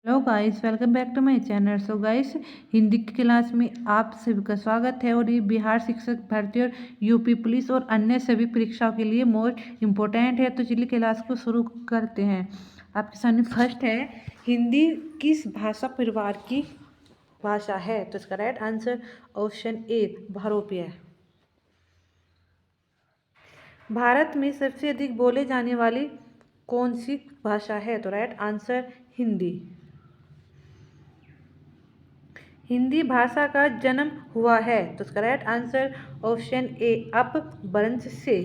Hello guys, welcome back to my channel. So guys, Hindi की class में आप सभी का स्वागत है। और ये बिहार शिक्षक भर्ती और यूपी पुलिस और अन्य सभी परीक्षाओं के लिए मोस्ट इम्पोर्टेंट है। तो चलिए क्लास को शुरू करते हैं। आपके सामने फर्स्ट है, हिंदी किस भाषा परिवार की भाषा है? तो इसका राइट आंसर ऑप्शन ए बहुरूपीय है। भारत में सबसे अधिक बोले जाने वाली कौन सी भाषा है? तो राइट आंसर हिंदी। हिंदी भाषा का जन्म हुआ है? तो इसका राइट आंसर ऑप्शन ए अपभ्रंश से।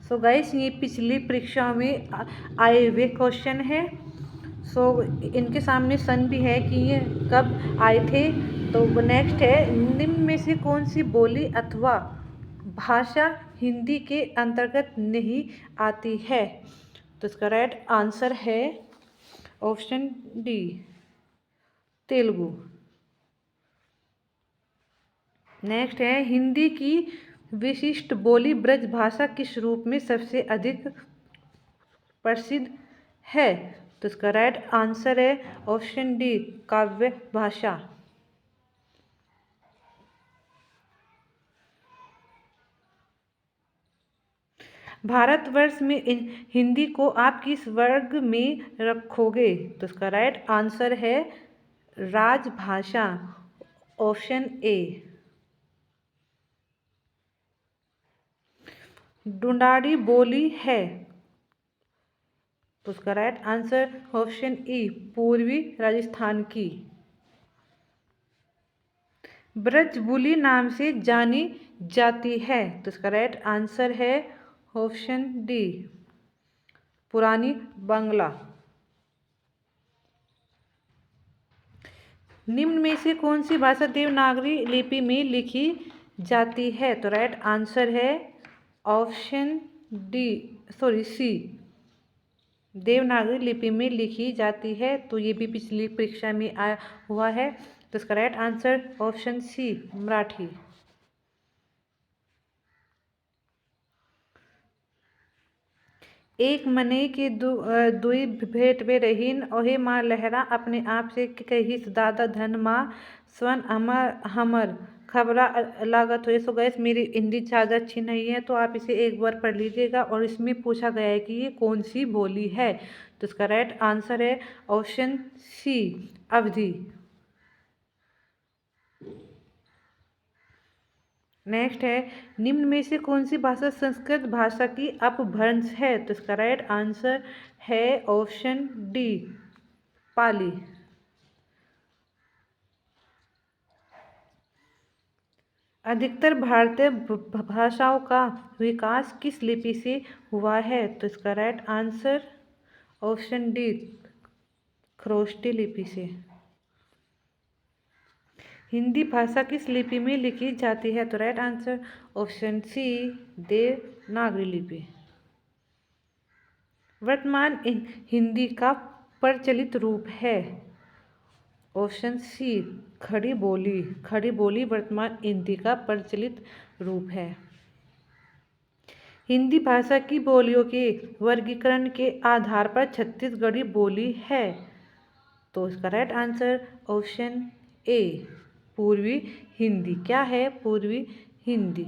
सो गाइस, ये पिछली परीक्षा में आए हुए क्वेश्चन है। सो इनके सामने सन भी है कि ये कब आए थे। तो नेक्स्ट है, निम्न में से कौन सी बोली अथवा भाषा हिंदी के अंतर्गत नहीं आती है? तो इसका राइट आंसर है ऑप्शन डी तेलुगु। नेक्स्ट है, हिंदी की विशिष्ट बोली ब्रज भाषा किस रूप में सबसे अधिक प्रसिद्ध है? तो इसका राइट आंसर है ऑप्शन डी काव्य भाषा। भारतवर्ष में हिंदी को आप किस वर्ग में रखोगे? तो इसका राइट आंसर है राजभाषा, ऑप्शन ए। ढूंढाड़ी बोली है? तो उसका राइट आंसर ऑप्शन ई पूर्वी राजस्थान की। ब्रजबुली नाम से जानी जाती है? तो इसका राइट आंसर है ऑप्शन डी पुरानी बांग्ला। निम्न में से कौन सी भाषा देवनागरी लिपि में लिखी जाती है? तो राइट आंसर है ऑप्शन सी देवनागरी लिपि में लिखी जाती है। तो ये भी पिछली परीक्षा में आया हुआ है। तो इसका right answer option C Marathi. एक मने के दुई भेंट वे रहीन, ओहे माँ लहरा अपने आप से कहिस दादा धन माँ स्वन हमर खबरा लागत हुए। सो गैस, मेरी हिंदी ज़्यादा अच्छी नहीं है, तो आप इसे एक बार पढ़ लीजिएगा। और इसमें पूछा गया है कि ये कौन सी बोली है? तो इसका राइट आंसर है ऑप्शन सी अवधी। नेक्स्ट है, निम्न में से कौन सी भाषा संस्कृत भाषा की अपभ्रंश है? तो इसका राइट आंसर है ऑप्शन डी पाली। अधिकतर भारतीय भाषाओं का विकास किस लिपि से हुआ है? तो इसका right answer option D Kharosthi लिपि से। हिंदी भाषा किस लिपि में लिखी जाती है? तो right answer option C Devanagari लिपि। वर्तमान हिंदी का प्रचलित रूप है? ऑप्शन सी खड़ी बोली। खड़ी बोली वर्तमान हिंदी का प्रचलित रूप है। हिंदी भाषा की बोलियों के वर्गीकरण के आधार पर छत्तीसगढ़ी बोली है? तो इसका राइट आंसर ऑप्शन ए पूर्वी हिंदी। क्या है? पूर्वी हिंदी।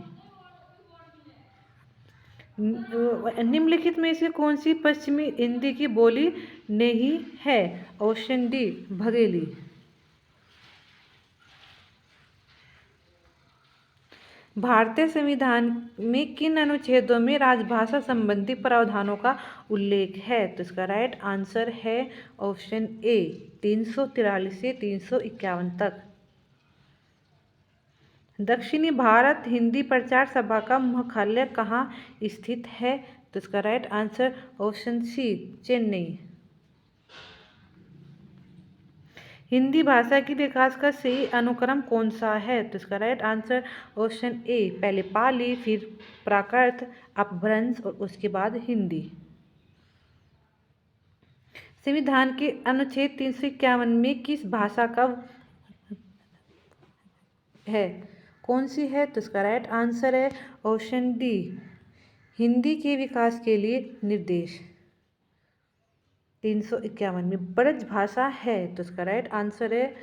निम्नलिखित में से कौन सी पश्चिमी हिंदी की बोली नहीं है? Option D Bagheli. भारतीय संविधान में किन अनुच्छेदों में राजभाषा संबंधी प्रावधानों का उल्लेख है? तो इसका राइट आंसर है ऑप्शन ए 343 से 351 तक। दक्षिणी भारत हिंदी प्रचार सभा का मुख्यालय कहाँ स्थित है? तो इसका right answer option C Chennai. Hindi भाषा की विकास का सही अनुक्रम कौन सा है? तो इसका राइट आंसर ऑप्शन ए पहले पाली, फिर प्राकृत, अपभ्रंश और उसके बाद हिंदी। संविधान के अनुच्छेद 351 में किस भाषा का है? कौन सी है? तो इसका राइट आंसर है ऑप्शन डी हिंदी के विकास के लिए निर्देश। 351 में ब्रज भाषा है, तो इसका राइट आंसर है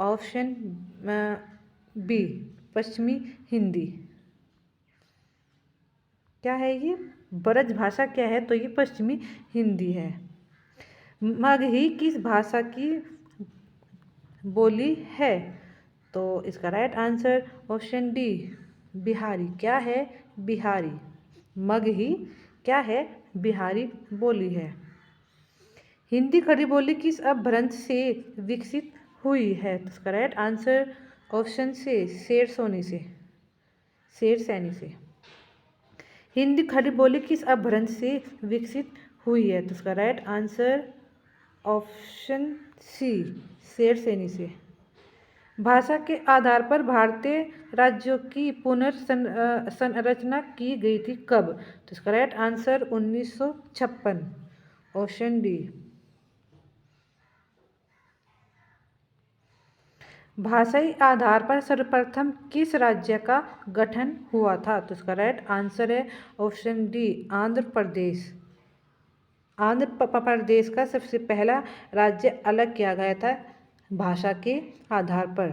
ऑप्शन बी, पश्चिमी हिंदी। क्या है ये? ब्रज भाषा क्या है? तो ये पश्चिमी हिंदी है। मगही किस भाषा की बोली है? तो इसका right answer option D, Bihari. क्या है? बिहारी। मगही क्या है? बिहारी बोली है। हिंदी खड़ी बोली किस अपभ्रंश से विकसित हुई है? तो इसका राइट आंसर ऑप्शन से, शेर सोनी से, शेर सैनी से। हिंदी खड़ी बोली किस अपभ्रंश से विकसित हुई है? तो इसका राइट आंसर ऑप्शन सी, शेर सैनी से। भाषा के आधार पर भारतीय राज्यों की पुनर्संरचना की गई थी कब? तो इसका राइट आंसर 1956, ऑप्शन डी। भाषाई आधार पर सर्वप्रथम किस राज्य का गठन हुआ था? तो इसका राइट आंसर है ऑप्शन डी, आंध्र प्रदेश। आंध्र प्रदेश का सबसे पहला राज्य अलग किया गया था भाषा के आधार पर।